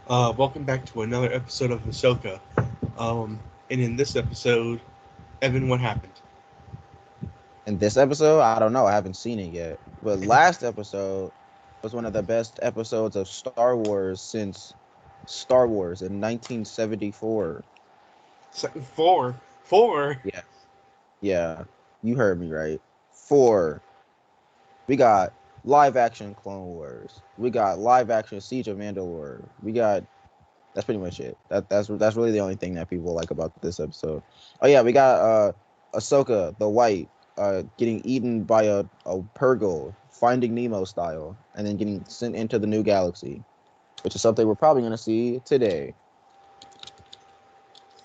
Welcome back to another episode of Ahsoka. And in this episode, Evan, what happened? In this episode, I don't know. I haven't seen it yet. But last episode was one of the best episodes of Star Wars since Star Wars in 1974. Four, four. Yeah, yeah, you heard me right. Four. We got live action Clone Wars. We got live action Siege of Mandalore. We got that's pretty much it. That's really the only thing that people like about this episode. Oh yeah, we got Ahsoka the White getting eaten by a Purgle, Finding Nemo style, and then getting sent into the new galaxy, which is something we're probably gonna see today.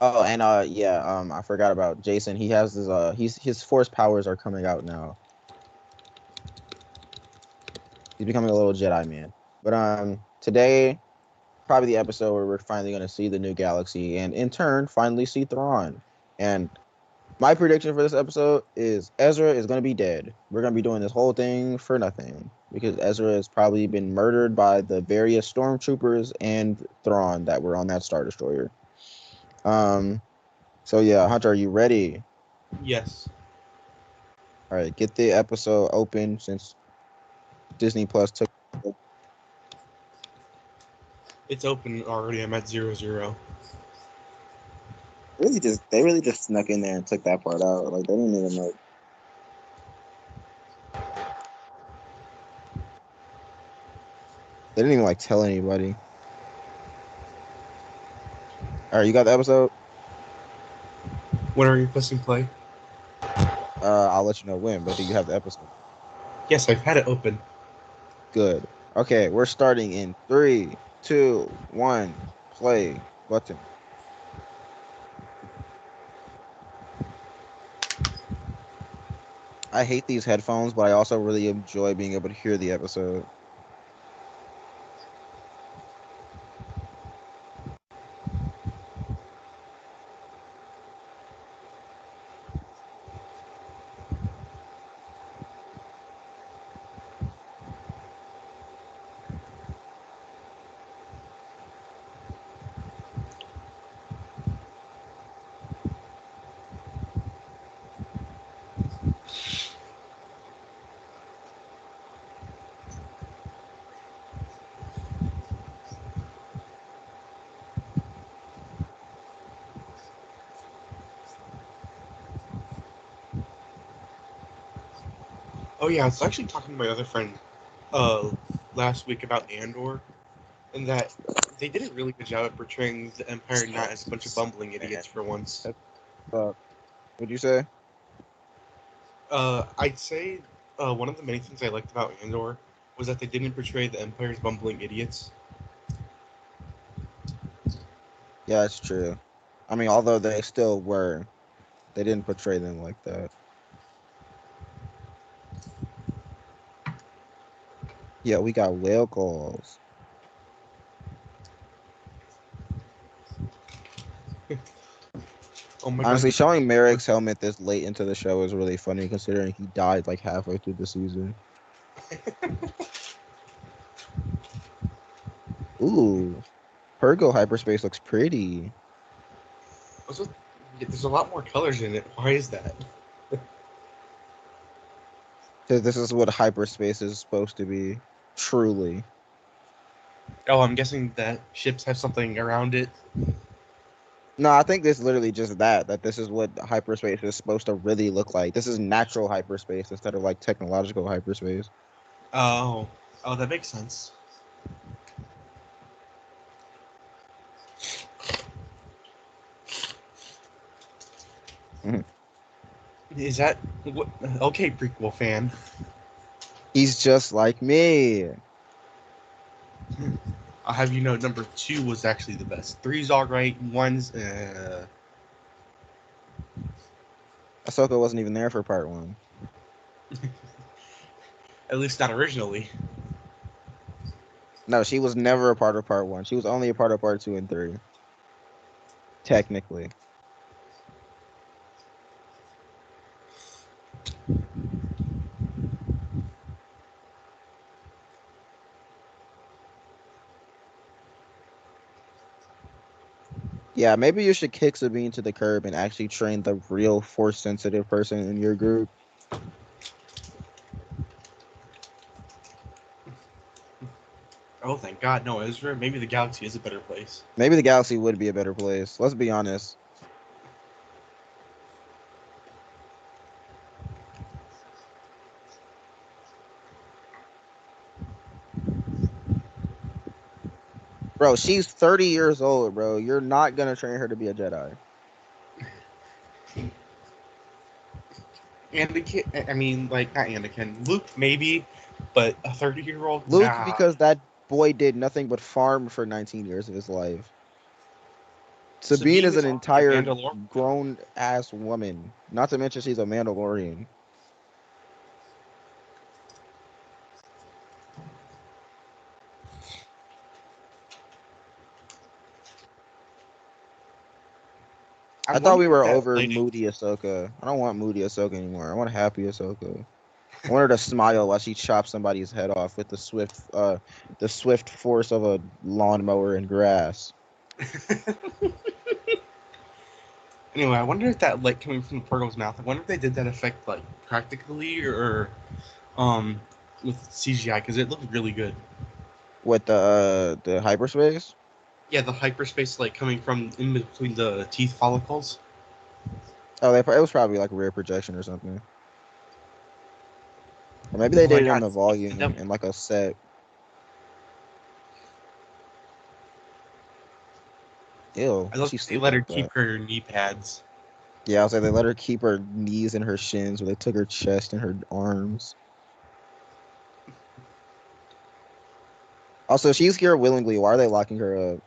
Oh, and I forgot about Jason. He has his force powers are coming out now. He's becoming a little Jedi man. But today probably the episode where we're finally gonna see the new galaxy and in turn finally see Thrawn. And my prediction for this episode is Ezra is going to be dead. We're going to be doing this whole thing for nothing because Ezra has probably been murdered by the various stormtroopers and Thrawn that were on that Star Destroyer. Um, so yeah, Hunter, are you ready? Yes, All right, get the episode open since Disney Plus took. it's open already. I'm at 0-0. They really just snuck in there and took that part out. Like they didn't even like tell anybody. All right, you got the episode. When are you pressing play? I'll let you know when, but do you have the episode? Yes, I've had it open. Good. Okay, we're starting in three, two, one. Play button. I hate these headphones, but I also really enjoy being able to hear the episode. Oh yeah, I was actually talking to my other friend uh, last week about Andor, and that they did a really good job at portraying the Empire not as a bunch of bumbling idiots for once. Uh, what'd you say? I'd say one of the many things I liked about Andor was that they didn't portray the Empire's bumbling idiots. Yeah, it's true. I mean, although they still were, they didn't portray them like that. Yeah, we got whale calls. Oh my god, Honestly, showing Merrick's helmet this late into the show is really funny considering he died like halfway through the season. Ooh, Purgo hyperspace looks pretty. also, there's a lot more colors in it. Why is that? Because this is what hyperspace is supposed to be. Truly. Oh, I'm guessing that ships have something around it. No, I think this is literally just that this is what hyperspace is supposed to really look like. This is natural hyperspace instead of like technological hyperspace. Oh, oh, that makes sense. Mhm. Is that what? Okay, prequel fan. He's just like me. I'll have you know, number two was actually the best. Three's all right. One's Ahsoka wasn't even there for part one. at least not originally. No, she was never a part of part one. She was only a part of part two and three. Technically. Yeah, maybe you should kick Sabine to the curb and actually train the real force sensitive person in your group. Oh, thank God, no, Ezra. Maybe the galaxy is a better place. Maybe the galaxy would be a better place. Let's be honest. Bro, she's 30 years old, bro. You're not gonna train her to be a Jedi. Anakin, I mean, like, not Anakin. Luke, maybe, but a 30-year-old? Luke, Nah. because that boy did nothing but farm for 19 years of his life. Sabine Sabine is is an already a entire Mandalorian. grown ass woman. Not to mention she's a Mandalorian. I I thought we wonder if were that over lady. moody Ahsoka. I don't want moody Ahsoka anymore. I want happy Ahsoka. I want her to smile while she chops somebody's head off with the swift force of a lawnmower and grass. Anyway, I wonder if that light coming from the portal's mouth. I wonder if they did that effect like practically or um with CGI because it looked really good. With the hyperspace. Yeah, the hyperspace like coming from in between the teeth follicles. Oh, it was probably like a rear projection or something. Or maybe they Oh my did it on God, the speaking of volume them, in like a set. Ew, I why love she that they sleep let her like keep that? her knee pads. Yeah, I was like, they let her keep her knees and her shins, but they took her chest and her arms. Also, she's here willingly. Why are they locking her up?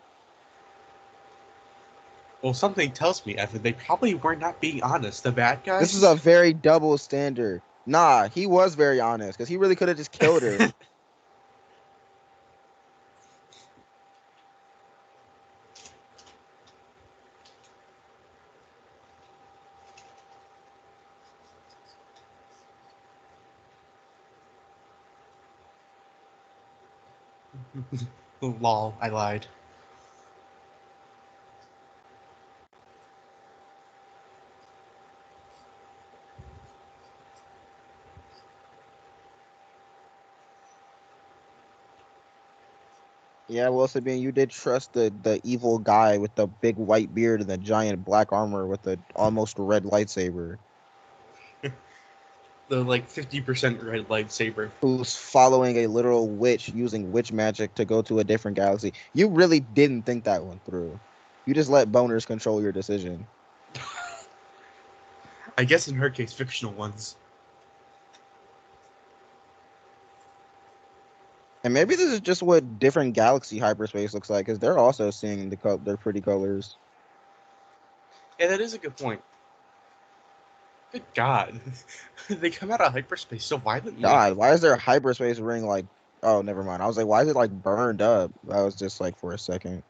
Well, something tells me, Evan, they probably were not being honest. The bad This is a guys. very double standard. Nah, he was very honest because he really could have just killed her. Lol, I lied. Yeah, well, Sabine, you did trust the evil guy with the big white beard and the giant black armor with the almost red lightsaber, The like 50% red lightsaber. who's following a literal witch using witch magic to go to a different galaxy. You really didn't think that one through. You just let boners control your decision. I guess in her case, fictional ones. And maybe this is just what different galaxy hyperspace looks like, because they're also seeing their pretty colors. Yeah, that is a good point. Good God. They come out of hyperspace so violently. God, why is their hyperspace ring like? Oh, never mind. I was like, why is it like burned up? I was just like for a second.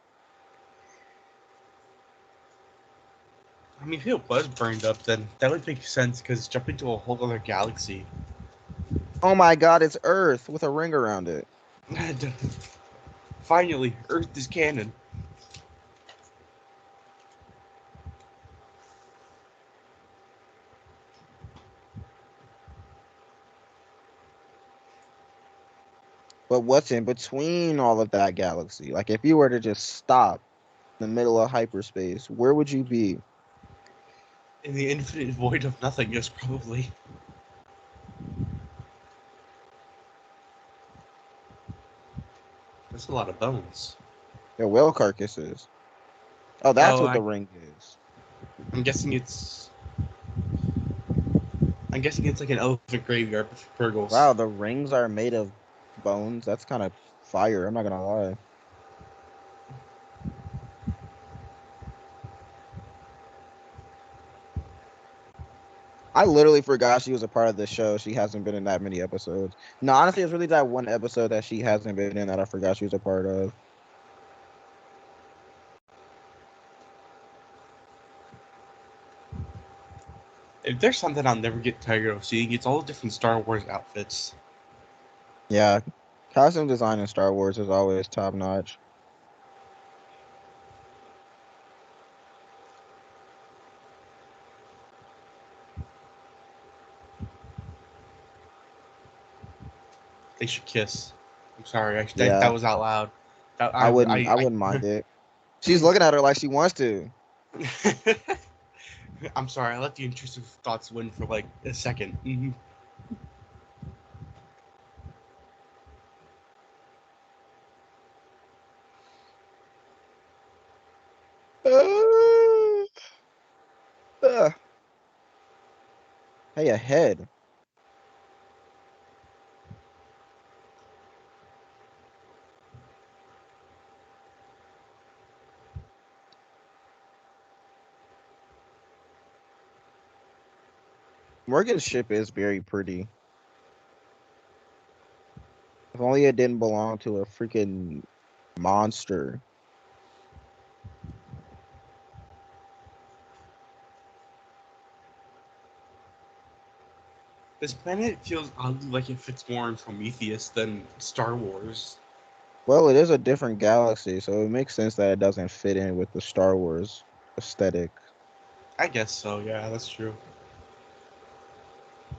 I mean, if it was burned up, then that would make sense because jumping to a whole other galaxy. Oh my God, it's Earth with a ring around it. Finally, Earth is canon. But what's in between all of that galaxy? Like, if you were to just stop in the middle of hyperspace, where would you be? In the infinite void of nothingness, probably. That's a lot of bones. The whale carcasses. Oh, that's Oh, what the ring is. I'm guessing it's. I'm guessing it's like an elephant graveyard with Purgles. Wow, the rings are made of bones. That's kind of fire. I'm not gonna lie. I literally forgot she was a part of the show. She hasn't been in that many episodes. No, honestly, it's really that one episode that she hasn't been in that I forgot she was a part of. If there's something I'll never get tired of seeing, it's all the different Star Wars outfits. Yeah, costume design in Star Wars is always top notch. they should kiss. I'm sorry, Yeah, that was out loud. I wouldn't mind it. She's looking at her like she wants to. I'm sorry, I let the intrusive thoughts win for like a second. Mm-hmm. Uh, hey, a head. Morgan's ship is very pretty. If only it didn't belong to a freaking monster. This planet feels oddly like it fits more in Prometheus than Star Wars. Well, it is a different galaxy, so it makes sense that it doesn't fit in with the Star Wars aesthetic. I guess so, yeah, that's true.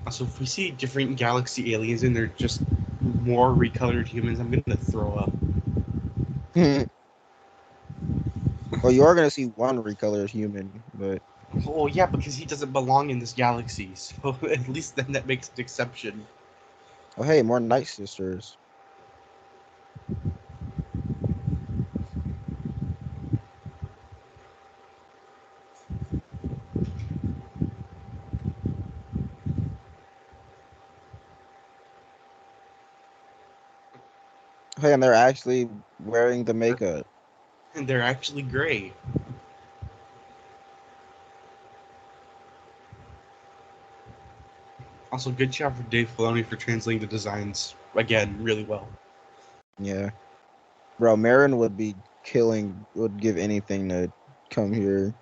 Also, if we see different galaxy aliens and they're just more recolored humans, I'm gonna throw up. Well, you are gonna see one recolored human, but Oh yeah, because he doesn't belong in this galaxy, so at least then that makes an exception. oh hey, more Night Sisters. Hey, and they're actually wearing the makeup. And they're actually gray. Also, good job for Dave Filoni for translating the designs again really well. Yeah, bro, Marin would be killing. Would give anything to come here.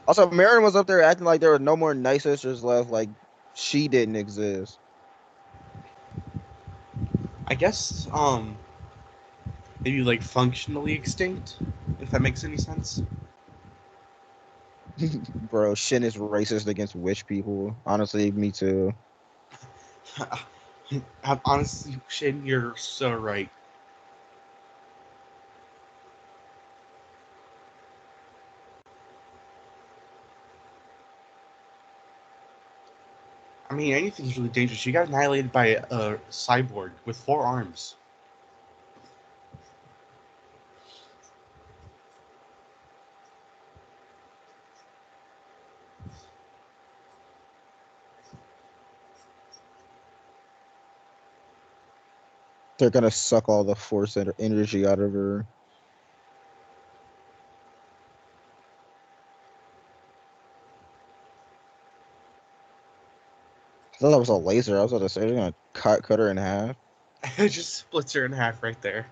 Also, Marin was up there acting like there were no more Night Sisters left. Like she didn't exist. I guess maybe like functionally extinct, if that makes any sense. Bro, Shin is racist against witch people. Honestly, me too. Honestly, Shin, you're so right. I mean, anything's really dangerous. You got annihilated by a cyborg with 4 arms. They're gonna suck all the force energy out of her. I thought that was a laser. I was about to say they're gonna cut her in half. It just splits her in half right there.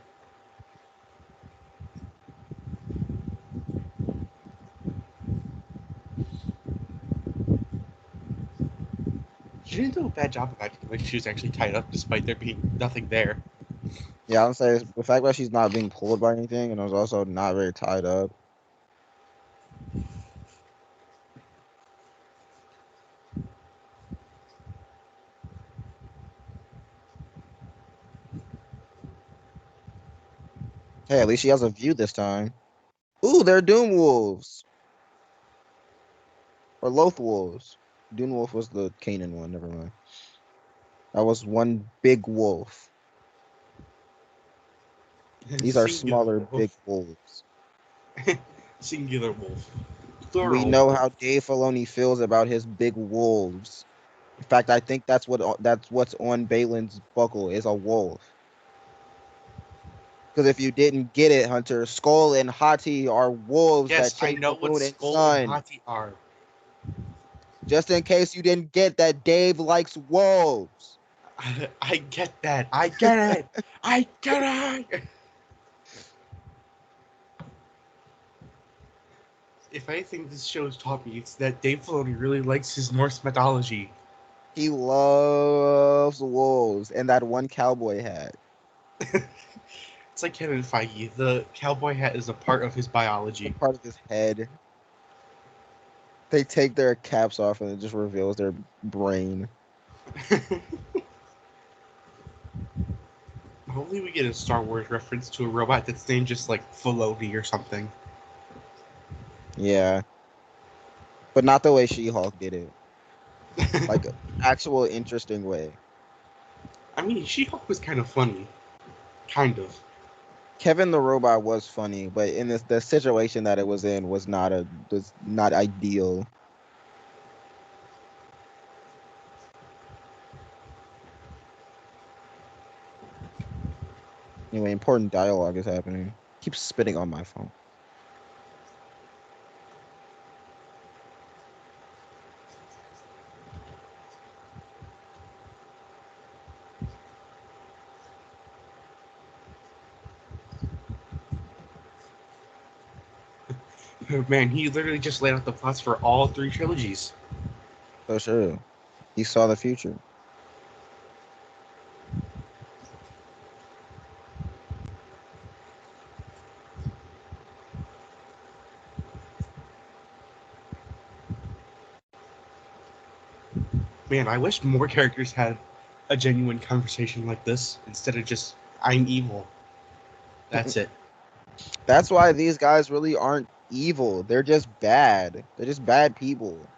You didn't do a bad job of acting like she was actually tied up, despite there being nothing there. Yeah, I'm saying the fact that she's not being pulled by anything and was also not very tied up. Hey, at least she has a view this time. Ooh, they're Doom Wolves or Loth Wolves. Doom Wolf was the Canaan one. Never mind. That was one big wolf. These are Singular smaller, big wolf. wolves. Singular wolf. We Plural know wolf. how Dave Filoni feels about his big wolves. In fact, I think that's what's on Balin's buckle is a wolf. Because if you didn't get it, Hunter, Skull and Hati are wolves Yes, that I chase know the what moon and Skull and sun. Hati are. Just in case you didn't get that, Dave likes wolves. I get that. I get it. I get it. If anything this show's taught me, it's that Dave Filoni really likes his Norse mythology. He loves wolves and that one cowboy hat. It's like Kevin Feige. The cowboy hat is a part of his A biology. part of his head. They take their caps off and it just reveals their brain. Hopefully, we get a Star Wars reference to a robot that's named just like Filoni or something. Yeah, but not the way She-Hulk did it. Like actual interesting way. I mean, She-Hulk was kind of funny, kind of. Kevin the robot was funny, but in the situation that it was in was not ideal. Anyway, important dialogue is happening. Keep spitting on my phone. Man, he literally just laid out the plots for all three trilogies. So sure, he saw the future. Man, I wish more characters had a genuine conversation like this instead of just "I'm evil." That's it. That's why these guys really aren't evil. They're just bad. They're just bad people.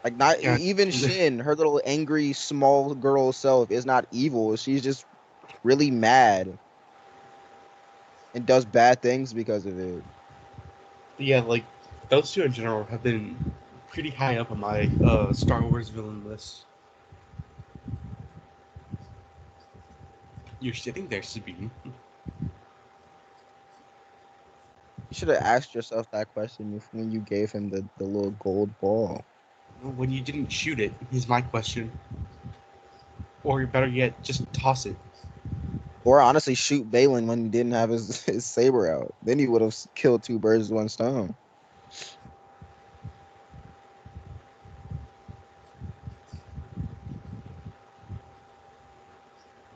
Like not Yeah, even Shin, her little angry small girl self is not evil. She's just really mad and does bad things because of it. yeah, like those two in general have been pretty high up on my Star Wars villain list. You're sitting there, Sabine. You should have asked yourself that question when you gave him the little gold ball. When you didn't shoot it, is my question. Or better yet, just toss it. Or honestly, shoot Balin when he didn't have his saber out. Then he would have killed two birds with one stone.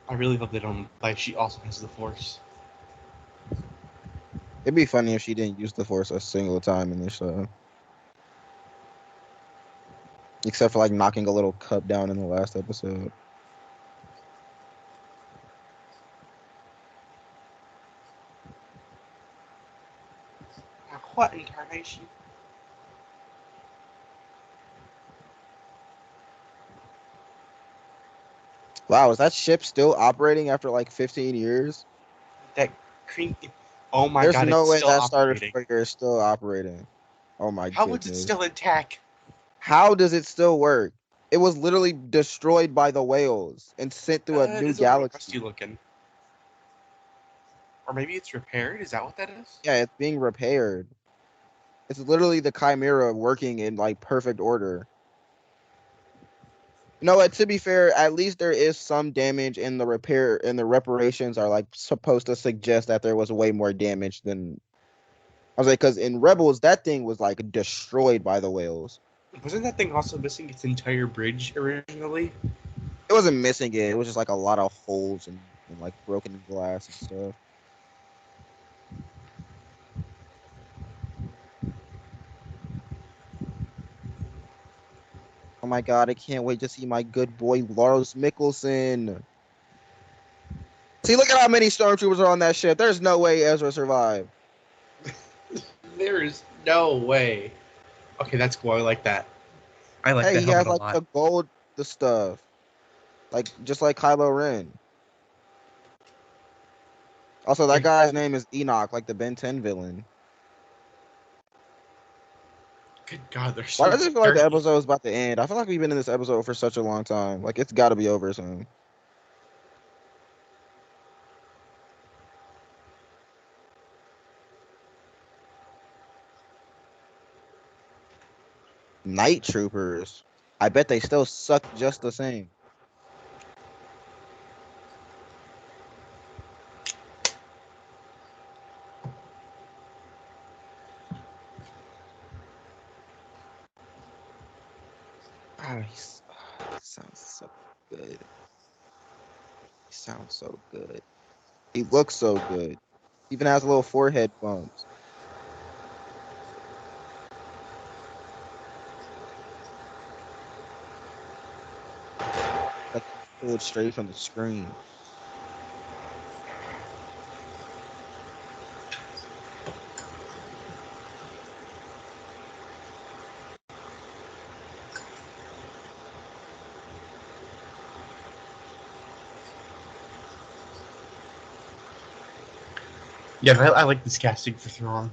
I really hope they don't imply she also has the Force. It'd be funny if she didn't use the force a single time in this show. Except for like knocking a little cup down in the last episode. What incarnation? Wow, is that ship still operating after like 15 years? That cream. Oh my There's god, no it's way still that Star operating. Destroyer is still operating. Oh my How is it goodness. still intact? How does it still work? It was literally destroyed by the whales and sent through a It new is a little rusty galaxy. looking. Or maybe it's repaired? Is that what that is? Yeah, it's being repaired. It's literally the Chimera working in like perfect order. You know what? To be fair, at least there is some damage in the repair, and the reparations are like supposed to suggest that there was way more damage than I was like, because in Rebels that thing was like destroyed by the whales. Wasn't that thing also missing its entire bridge originally? It wasn't missing it. It was just like a lot of holes and like broken glass and stuff. Oh my god, I can't wait to see my good boy Lars Mikkelsen. See, look at how many stormtroopers are on that ship. There's no way Ezra survived. There is no way. Okay, that's cool. I like that. I like Hey, that he helmet has a like lot. the gold, the stuff, like just like Kylo Ren. Also, that Yeah, guy's name is Enoch, like the Ben 10 villain. good God, they're Why so does it feel like the dirty. episode is about to end? I feel like we've been in this episode for such a long time. Like it's got to be over soon. Night Troopers. I bet they still suck just the same. He sounds so good. He sounds so good. He looks so good. Even has little forehead bumps. Like pulled straight from the screen. Yeah, I like this casting for Thrawn.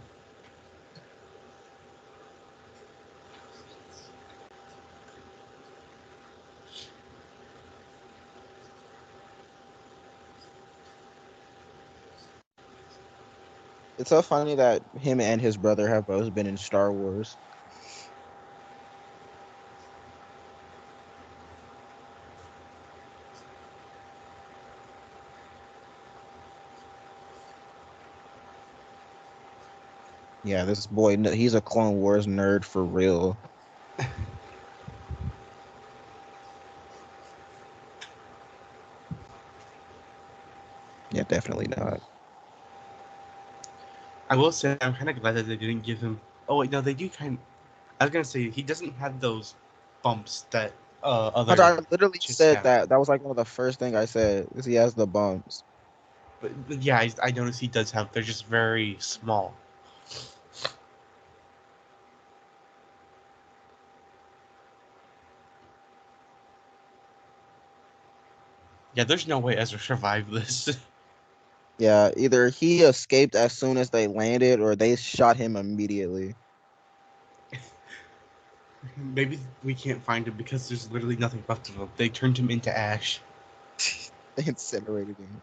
It's so funny that him and his brother have both been in Star Wars. Yeah, this boy, he's a Clone Wars nerd for real. Yeah, definitely not. I will say I'm kind of glad that they didn't give him. Oh wait, no, they do kind. I was gonna say he doesn't have those bumps that Hunter, other I literally chits said have. that. That was like one of the first thing I said. Is he has the bumps. But yeah, I noticed he does have. They're just very small. Yeah, there's no way Ezra survived this. Yeah, either he escaped as soon as they landed, or they shot him immediately. Maybe we can't find him because there's literally nothing left of him. They turned him into ash. They incinerated him.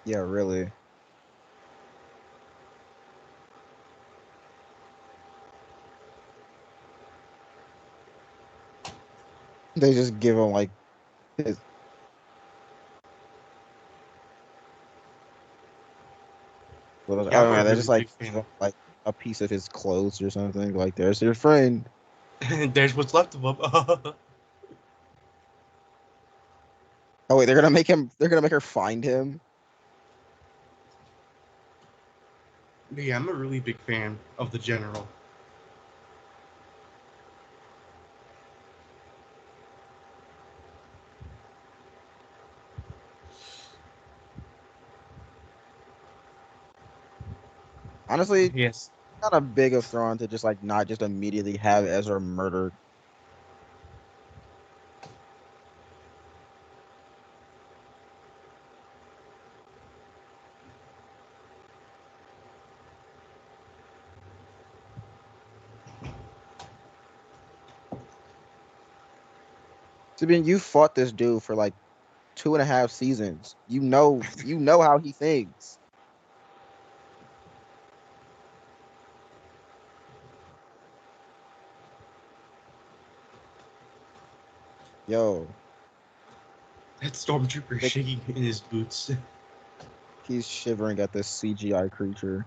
Yeah, really. They just give him like his. Well, Yeah, I'm oh a man, they really just like big give fan. him like a piece of his clothes or something. Like, there's your friend. There's what's left of him. Oh wait, they're gonna make him. They're gonna make her find him. Yeah, I'm a really big fan of the general. Honestly, Yes. not a big of Thrawn to just like not just immediately have Ezra murdered. I mean, you fought this dude for like 2.5 seasons. You know how he thinks. Yo, That stormtrooper Nick, shaking in his boots. he's shivering at this CGI creature.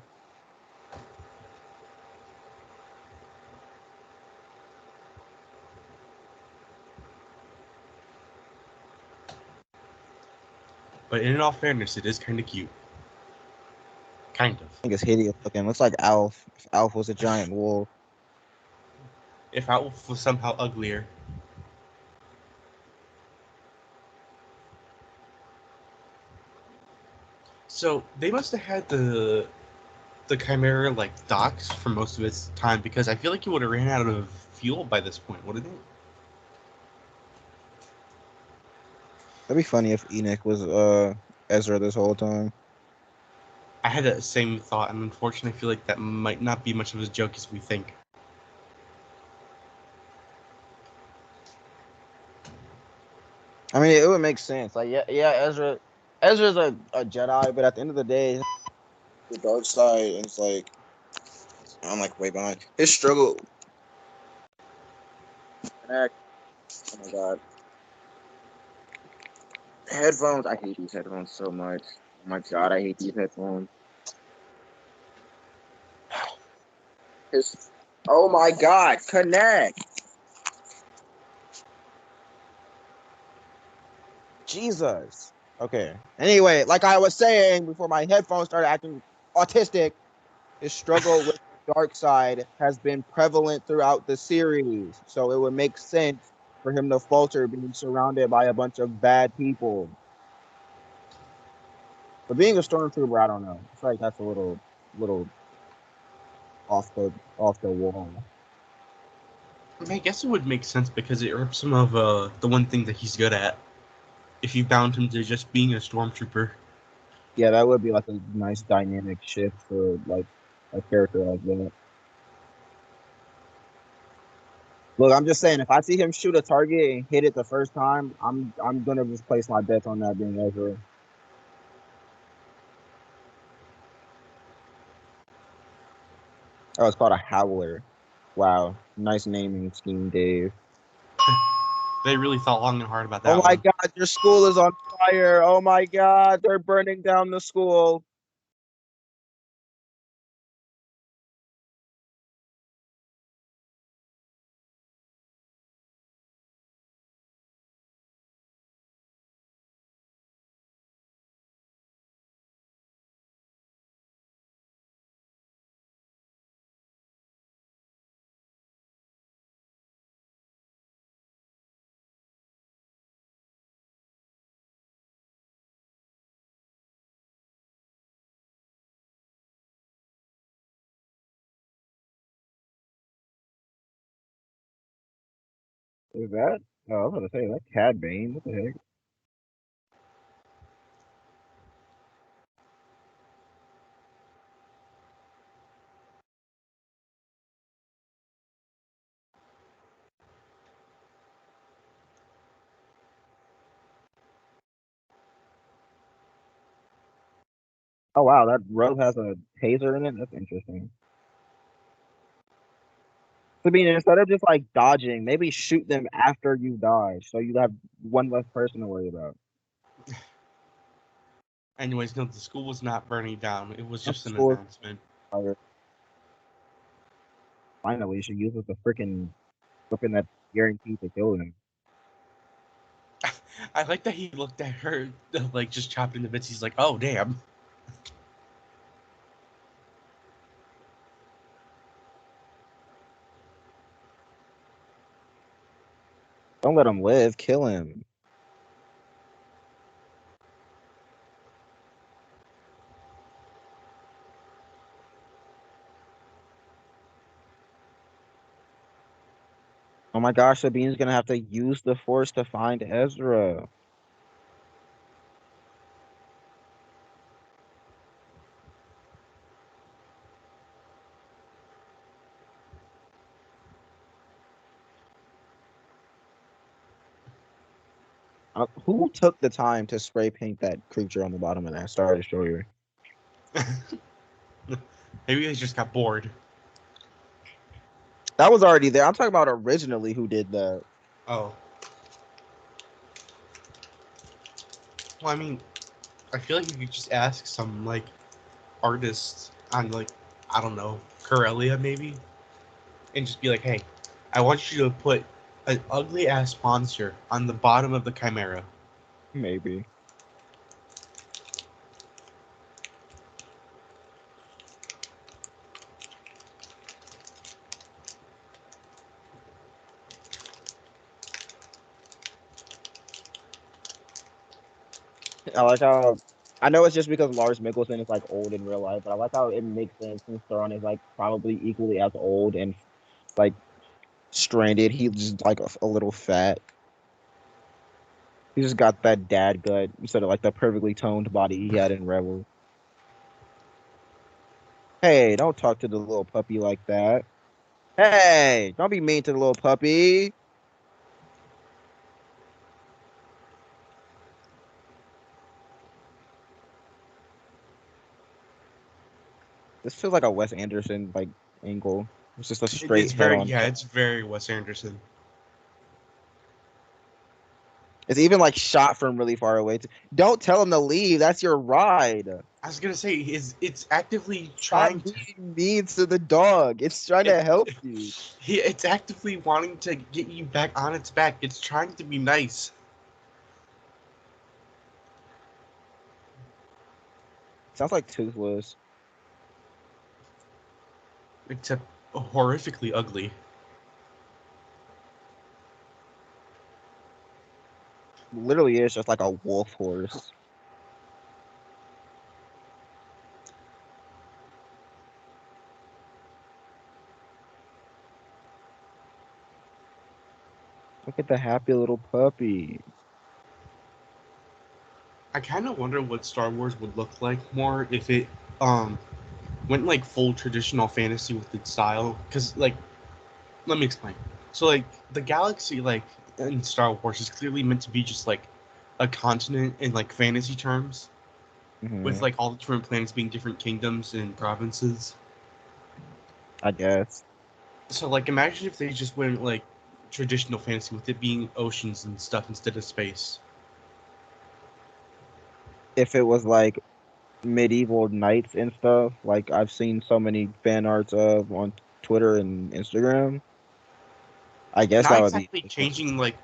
But in all fairness, it is kind of cute. Kind of. I think it's hideous looking. Looks like Alf. If Alf was a giant wolf. If Outwolf was somehow uglier. So they must have had the Chimera like docks for most of its time because I feel like it would have ran out of fuel by this point, wouldn't it? That'd be funny if Enoch was Ezra this whole time. I had that same thought, and unfortunately, I feel like that might not be much of a joke as we think. I mean, it would make sense. Like, yeah, Ezra's a Jedi, but at the end of the day, the dark side, and it's like I'm like way behind. His struggle. Oh my god, headphones. I hate these headphones so much. Oh my god, I hate these headphones. His Oh my god, connect. Jesus. Okay. Anyway, like I was saying before my headphones started acting autistic, his struggle with the dark side has been prevalent throughout the series. So it would make sense for him to falter being surrounded by a bunch of bad people. But being a stormtrooper, I don't know. It's like that's a little off the wall. I mean, I guess it would make sense because it rips him of the one thing that he's good at. If you bound him to just being a stormtrooper. Yeah, that would be like a nice dynamic shift for like a character like that. Look, I'm just saying, if I see him shoot a target and hit it the first time, I'm gonna just place my bets on that being Ezra. Oh, it's called a Howler. Wow, nice naming scheme, Dave. They really thought long and hard about Oh that my one. God, your school is on fire! Oh my God, they're burning down the school. Is that? Oh, I was gonna say that Cad Bane. What the heck? Oh wow, that robe has a taser in it. That's interesting. I mean, instead of just like dodging, maybe shoot them after you dodge, so you have one less person to worry about. Anyways, no, the school was not burning down. It was The just an school is announcement. fire. Finally, she uses the freaking weapon that's guaranteed to kill him. I like that he looked at her, like, just chopped into bits. He's like, oh, damn. Don't let him live. Kill him. Oh my gosh, Sabine's gonna have to use the Force to find Ezra. Who took the time to spray paint that creature on the bottom of that Star Destroyer? Maybe he just got bored. That was already there. I'm talking about originally who did that. Oh. Well, I mean, I feel like you could just ask some, like, artist on, like, I don't know, Corellia maybe? And just be like, hey, I want you to put an ugly ass monster on the bottom of the Chimera. Maybe. I like how I know it's just because Lars Mikkelsen is like old in real life, but I like how it makes sense since Theron is like probably equally as old and like stranded. He's just like a little fat. He just got that dad gut instead of like the perfectly toned body he had in Rebel. Hey, don't talk to the little puppy like that. Hey, don't be mean to the little puppy. This feels like a Wes Anderson like angle. It's just a straight It's head very, on yeah, shot. it's very Wes Anderson. It's even like shot from really far away. Don't tell him to leave. That's your ride. I was gonna say it's actively Stop trying to being mean to the dog. It's trying it, to help you. it's actively wanting to get you back on its back. It's trying to be nice. Sounds like Toothless. Except horrifically ugly. Literally is just like a wolf horse. Look at the happy little puppy. I kind of wonder what Star Wars would look like more if it um went like full traditional fantasy with its style. Because like, let me explain. So like the galaxy like in Star Wars is clearly meant to be just like a continent in like fantasy terms, with Hmm. like all the different planets being different kingdoms and provinces. I guess. So like imagine if they just went like traditional fantasy with it being oceans and stuff instead of space. If it was like medieval knights and stuff, like I've seen so many fan arts of on Twitter and Instagram, I guess Not that would be exactly interesting. changing like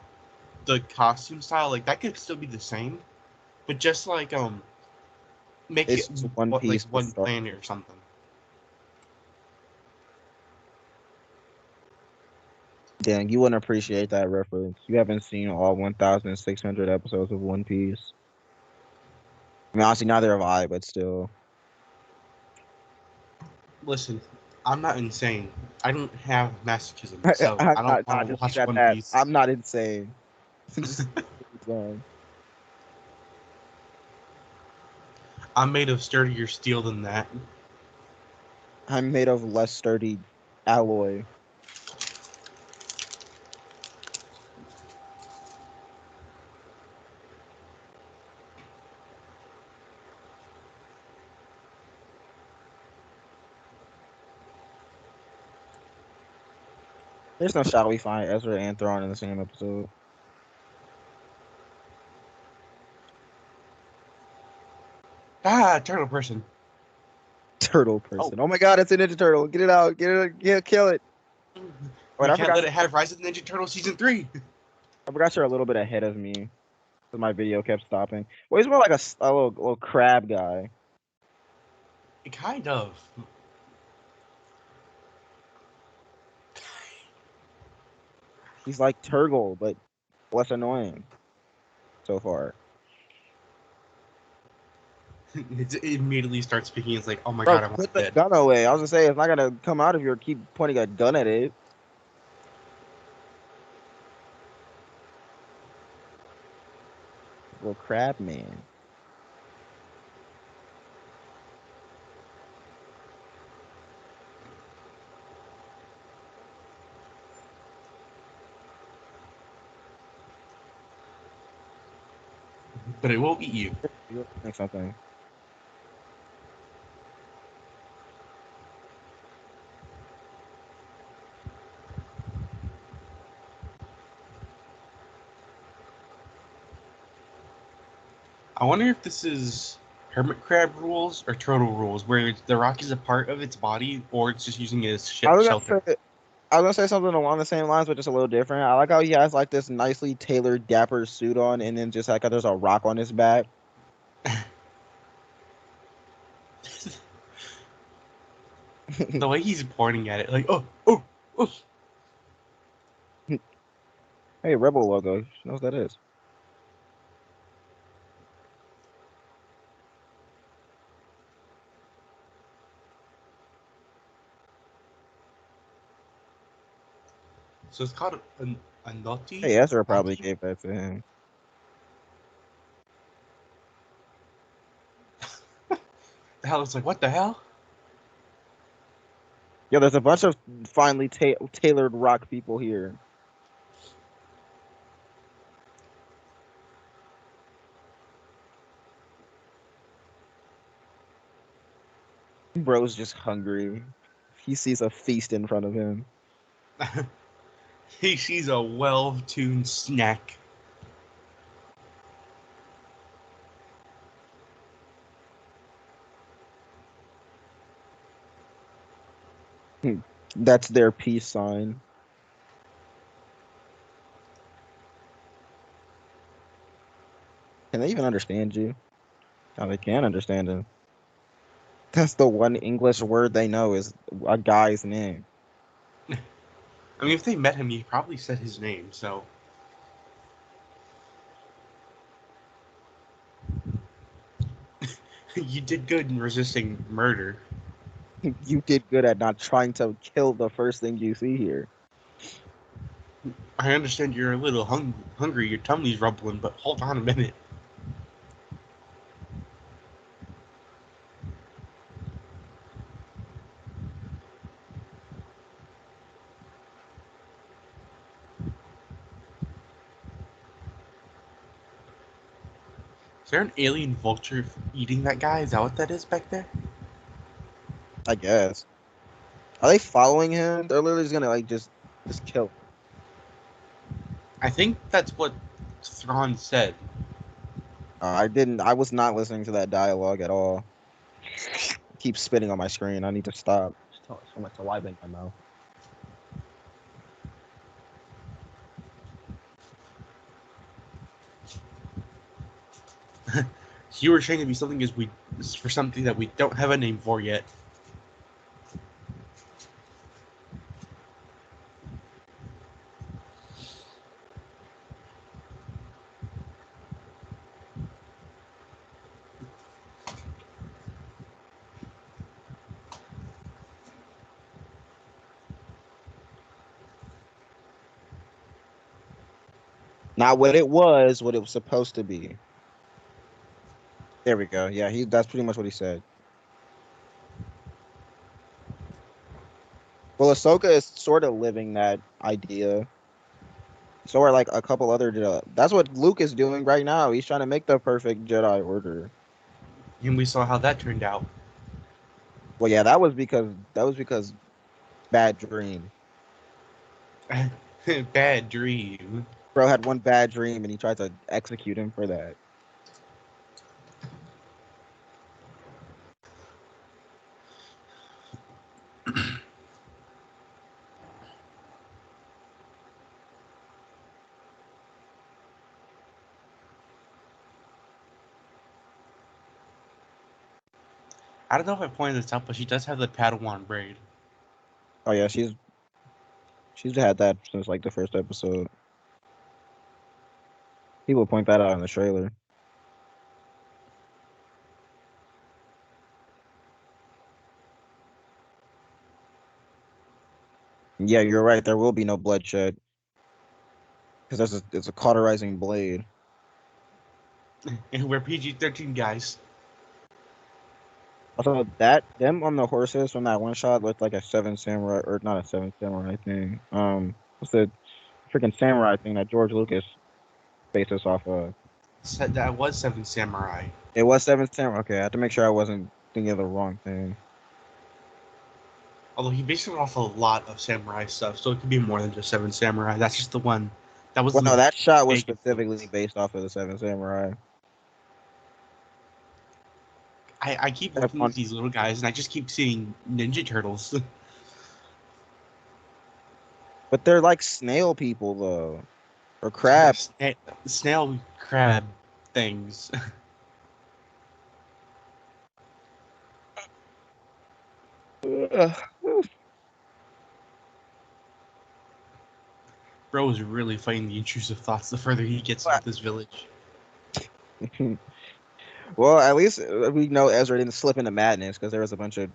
the costume style, like that could still be the same, but just like make it It's just One what like Piece with one Star planet or Wars. something. Dang, you wouldn't appreciate that reference. You haven't seen all 1,600 episodes of One Piece. I mean, honestly, neither have I, but still. Listen, I'm not insane. I don't have masochism, I, so I, I I, don't I want to just leave watch at One that. Piece. I'm not insane. Just it's on. I'm made of sturdier steel than that. I'm made of less sturdy alloy. There's no shot we find Ezra and Thrawn in the same episode. Ah, turtle person. Turtle Oh, person. Oh my god, it's a Ninja Turtle. Get it out. Get it. Kill it. Wait, we can't let it have Rise of the Ninja Turtle season 3. I forgot you're a little bit ahead of me. Because my video kept stopping. Well, he's more like a little crab guy. Kind of. He's like Turgle, but less annoying so far. It immediately starts speaking. It's like, oh my Bro, god, I want put it the dead. gun away. I was gonna say it's not gonna come out if you keep pointing a gun at it. Little crab man. But it will eat you. You're doing something. I wonder if this is hermit crab rules or turtle rules, where the rock is a part of its body, or it's just using it as I was shelter. gonna say I was gonna say something along the same lines, but just a little different. I like how he has like this nicely tailored dapper suit on, and then just like there's a rock on his back. The way he's pointing at it, like, oh, oh, oh. Hey, Rebel logo. She knows what that is. So it's called a noti? Hey, Ezra probably Noti? gave that to him. The hell, it's like, what the hell? Yo, there's a bunch of finely tailored rock people here. Bro's just hungry. He sees a feast in front of him. She's a well-tuned snack. That's their peace sign. Can they even understand you? Oh, they can understand him. That's the one English word they know is a guy's name. I mean, if they met him, he probably said his name. So you did good in resisting murder. You did good at not trying to kill the first thing you see here. I understand you're a little hungry. Your tummy's rumbling, but hold on a minute. Is there an alien vulture eating that guy? Is that what that is back there? I guess. Are they following him? They're literally just gonna like just kill him. I think that's what Thrawn said. I didn't. I was not listening to that dialogue at all. Keep spitting on my screen. I need to stop. So much saliva in my mouth. You were trying to be something as we for something that we don't have a name for yet. Not what it was supposed to be. There we go. Yeah, that's pretty much what he said. Well, Ahsoka is sort of living that idea. So are like a couple other Jedi. That's what Luke is doing right now. He's trying to make the perfect Jedi Order. And we saw how that turned out. Well, yeah, that was because bad dream. Bad dream. Bro had one bad dream and he tried to execute him for that. I don't know if I pointed this out, but she does have the Padawan braid. Oh yeah, she's had that since like the first episode. People point that out in the trailer. Yeah, you're right. There will be no bloodshed because it's a cauterizing blade. And we're PG-13 guys. Also, that them on the horses from that one shot looked like a Seven Samurai, or not a Seven Samurai thing. What's the freaking samurai thing that George Lucas based this off of? Said that was Seven Samurai. It was Seven Samurai. Okay, I had to make sure I wasn't thinking of the wrong thing. Although he based it off a lot of samurai stuff, so it could be more than just Seven Samurai. That's just the one. That was Well, the no, that shot was big specifically influence. based off of the Seven Samurai. I keep looking at these little guys, and I just keep seeing Ninja Turtles. But they're like snail people though, or crab. Snail crab things. Bro is really fighting the intrusive thoughts the further he gets into this village. Well, at least we know Ezra didn't slip into madness because there was a bunch of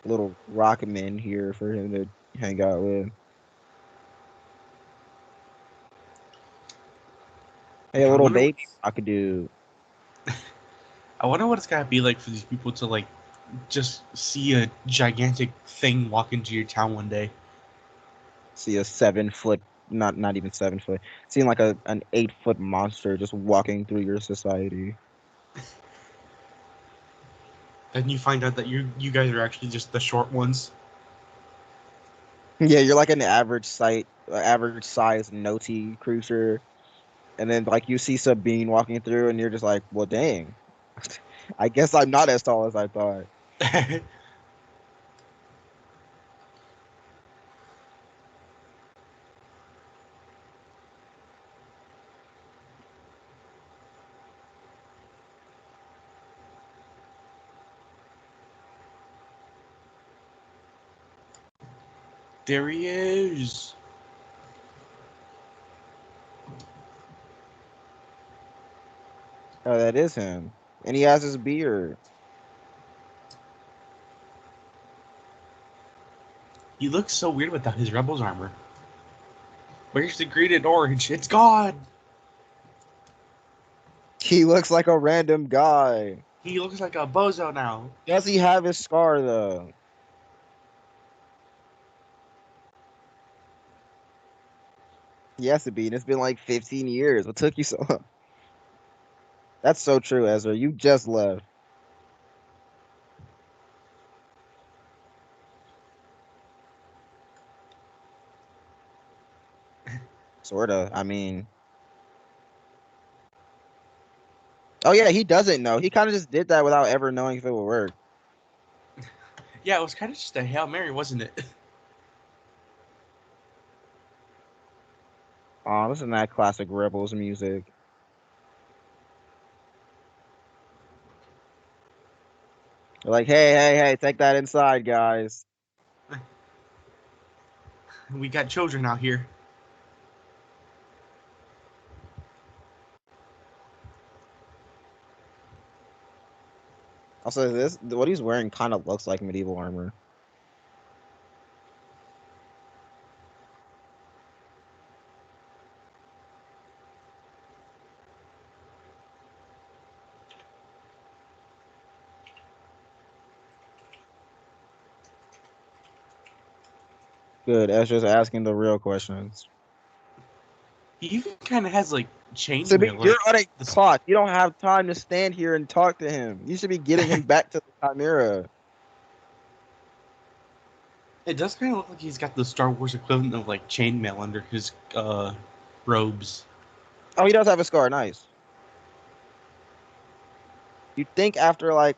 little rock men here for him to hang out with. Hey, a I little wonder baby what's rock dude. I wonder what it's gotta be like for these people to like just see a gigantic thing walk into your town one day. See a 7 foot, not even 7 foot. Seeing like an 8 foot monster just walking through your society. Then you find out that you guys are actually just the short ones. Yeah, you're like an average size noti cruiser, and then like you see Sabine walking through, and you're just like, well, dang. I guess I'm not as tall as I thought. There he is. Oh, that is him. And he has his beard. He looks so weird without his Rebels armor. Where's the green and orange? It's gone. He looks like a random guy. He looks like a bozo now. Does he have his scar though? He has to be, and it's been like 15 years. What took you so long? That's so true, Ezra. You just left. Sorta. I mean, oh yeah, he doesn't know. He kind of just did that without ever knowing if it would work. Yeah, it was kind of just a Hail Mary, wasn't it? Oh, listen to that classic Rebels music. They're like, hey, take that inside, guys. We got children out here. Also, this what he's wearing kind of looks like medieval armor. Good. Ezra's asking the real questions. He even kind of has like So chainmail. you're Like on a the, clock. You don't have time to stand here and talk to him. You should be getting him back to the Chimera. it does kind of look like he's got the Star Wars equivalent of like chainmail under his robes. Oh, he does have a scar. Nice. You'd think after like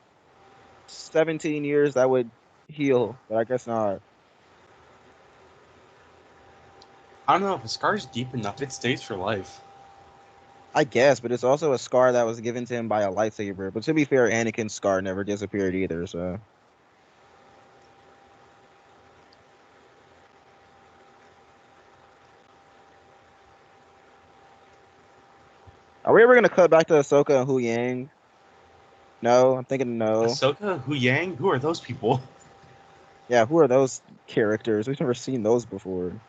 17 years that would heal, but I guess not. I don't know if a scar's deep enough; it stays for life. I guess, but it's also a scar that was given to him by a lightsaber. But to be fair, Anakin's scar never disappeared either, so. Are we ever gonna cut back to Ahsoka and Hu Yang? No, I'm thinking no. Ahsoka, Hu Yang, who are those people? Yeah, who are those characters? We've never seen those before.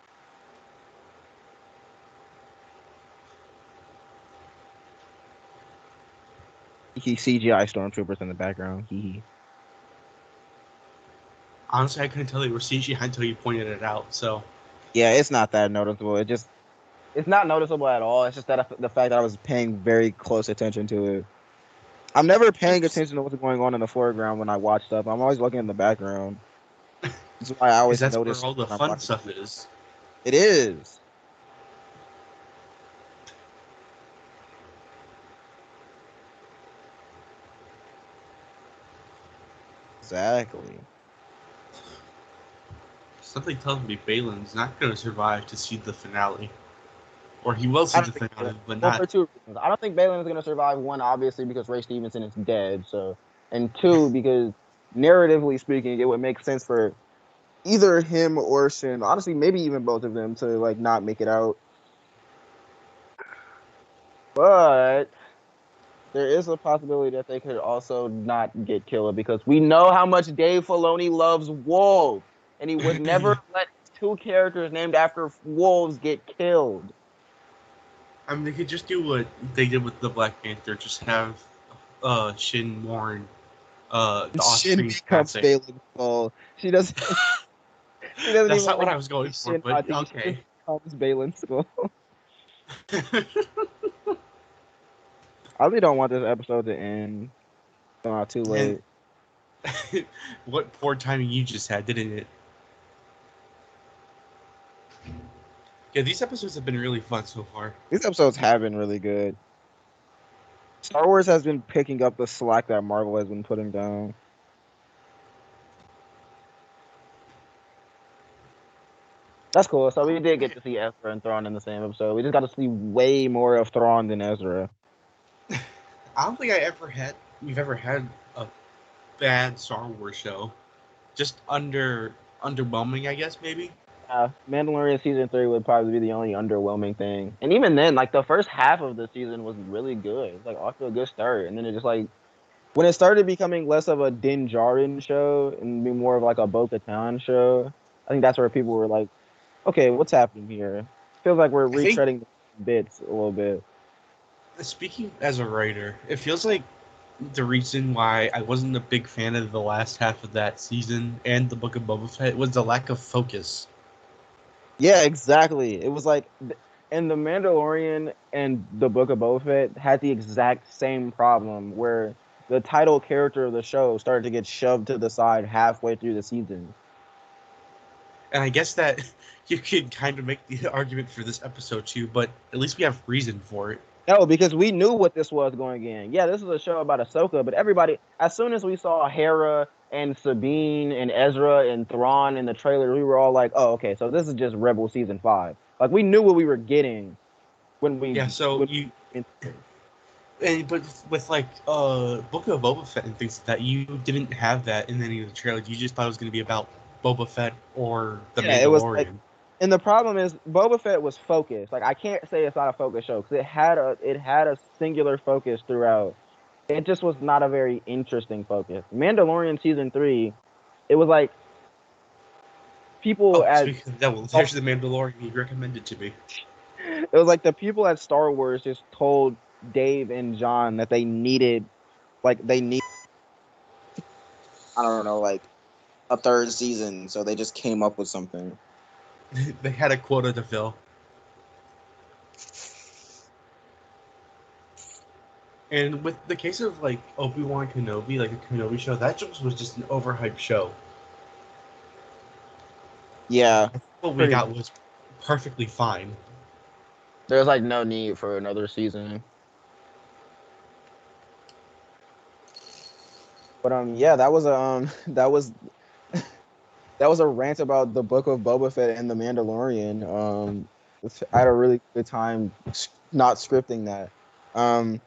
He CGI stormtroopers in the background. Hee. Honestly, I couldn't tell they were CGI until you pointed it out. So Yeah, it's not that noticeable. It's not noticeable at all. It's just that the fact that I was paying very close attention to it. I'm never paying attention to what's going on in the foreground when I watch stuff. I'm always looking in the background. That's why I because always that's where notice all the when I'm fun watching. stuff is. It is. Exactly. Something tells me Balin's not going to survive to see the finale, or he will I see don't the think so. finale, but Well, not. for two reasons. I don't think Balin is going to survive. One, obviously, because Ray Stevenson is dead. So, and two, because narratively speaking, it would make sense for either him or Shin, honestly, maybe even both of them, to like not make it out. But there is a possibility that they could also not get killed because we know how much Dave Filoni loves wolves, and he would never let two characters named after wolves get killed. I mean, they could just do what they did with the Black Panther. Just have Shin warn the Shin off-screen becomes passing. Balin's soul. She doesn't. She doesn't That's even not what like I was going for, Shin but Hati. She just okay. becomes Balin's soul. I really don't want this episode to end. It's not too And late. what poor timing you just had, didn't it? Yeah, these episodes have been really fun so far. These episodes have been really good. Star Wars has been picking up the slack that Marvel has been putting down. That's cool. So we did get to see Ezra and Thrawn in the same episode. We just got to see way more of Thrawn than Ezra. I don't think we've ever had a bad Star Wars show. Just underwhelming, I guess maybe. Mandalorian season 3 would probably be the only underwhelming thing. And even then, like the first half of the season was really good. It's like off to a good start. And then it just like when it started becoming less of a Din Djarin show and be more of like a Bo-Katan show, I think that's where people were like, okay, what's happening here? Feels like we're I think, retreading bits a little bit. speaking as a writer, it feels like the reason why I wasn't a big fan of the last half of that season and the Book of Boba Fett was the lack of focus. Yeah, exactly. It was like, and the Mandalorian and the Book of Boba Fett had the exact same problem where the title character of the show started to get shoved to the side halfway through the season. And I guess that you could kind of make the argument for this episode too, but at least we have reason for it. No, because we knew what this was going in. Yeah, this is a show about Ahsoka, but everybody, as soon as we saw Hera and Sabine and Ezra and Thrawn in the trailer, we were all like, "Oh, okay, so this is just Rebel season 5." Like we knew what we were getting when we Yeah, so when you we, but with like Book of Boba Fett and things like that, you didn't have that in any of the trailers. You just thought it was going to be about Boba Fett or the yeah, it was like, Mandalorian. and the problem is Boba Fett was focused. Like I can't say it's not a focus show because it had a singular focus throughout. It just was not a very interesting focus. Mandalorian season 3, it was like people Oh, at speaking of the devil, there's the Mandalorian you recommended to me. it was like the people at Star Wars just told Dave and John that they need I don't know, like a third season, so they just came up with something. They had a quota to fill. And with the case of like Obi-Wan Kenobi, like the Kenobi show, that just was just an overhyped show. Yeah, What we pretty. got was perfectly fine. There's like no need for another season. But yeah, that was a that was a rant about the Book of Boba Fett and the Mandalorian. I had a really good time not scripting that. Um,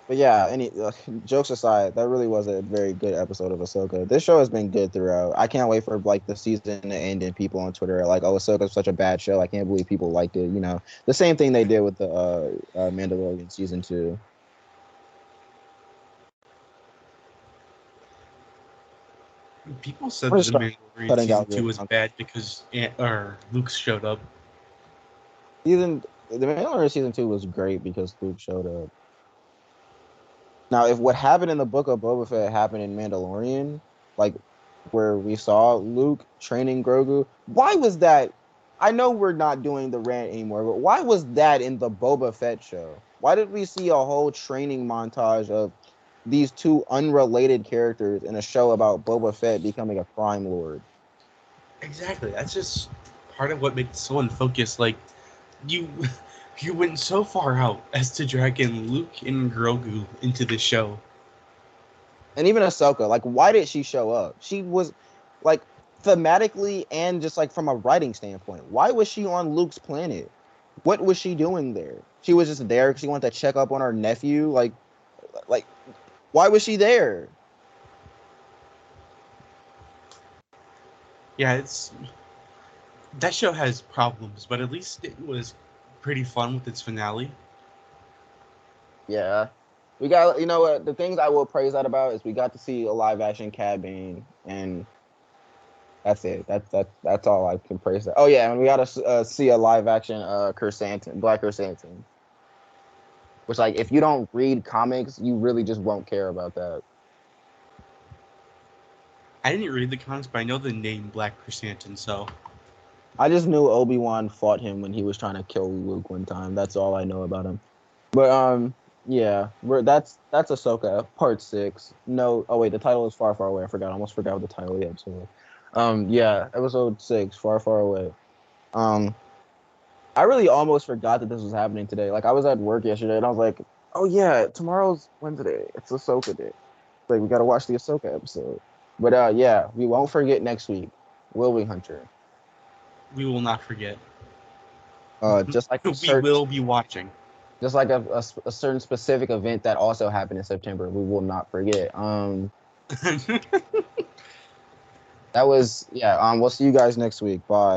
but yeah, jokes aside, that really was a very good episode of Ahsoka. This show has been good throughout. I can't wait for like the season to end and people on Twitter are like, "Oh, Ahsoka's such a bad show. I can't believe people liked it." You know, the same thing they did with the Mandalorian season 2. People said I'm that just the start Mandalorian cutting season out your 2 was bad because Luke showed up. season. The Mandalorian season 2 was great because Luke showed up. Now, if what happened in the Book of Boba Fett happened in Mandalorian, like where we saw Luke training Grogu, why was that? I know we're not doing the rant anymore, but why was that in the Boba Fett show? Why did we see a whole training montage of these two unrelated characters in a show about Boba Fett becoming a crime lord? Exactly. That's just part of what makes it so unfocused. Like you, you went so far out as to drag in Luke and Grogu into the show. And even Ahsoka, like, why did she show up? She was like thematically and just like from a writing standpoint, why was she on Luke's planet? What was she doing there? She was just there because she wanted to check up on her nephew. Like, why was she there? Yeah, it's that show has problems, but at least it was pretty fun with its finale. Yeah, we got, you know what, the things I will praise that about is we got to see a live action Cad Bane, and that's it. That's all I can praise that. Oh yeah, and we got to see a live action Chrysanthemum, Black Chrysanthemum. Which, like, if you don't read comics, you really just won't care about that. I didn't read the comics, but I know the name Black Chrysanthemum, so I just knew Obi-Wan fought him when he was trying to kill Luke one time. That's all I know about him. But yeah, that's Ahsoka part 6. No, oh wait, the title is Far Far Away. I forgot. I almost forgot what the title of the episode was. Yeah, episode 6, Far Far Away. Um, I really almost forgot that this was happening today. Like I was at work yesterday and I was like, oh yeah, tomorrow's Wednesday. It's Ahsoka day. Like we gotta watch the Ahsoka episode. But yeah, we won't forget next week. Will we, Hunter? we will not forget. Just like a We certain, will be watching. just like a certain specific event that also happened in September, we will not forget. That was yeah. We'll see you guys next week. Bye.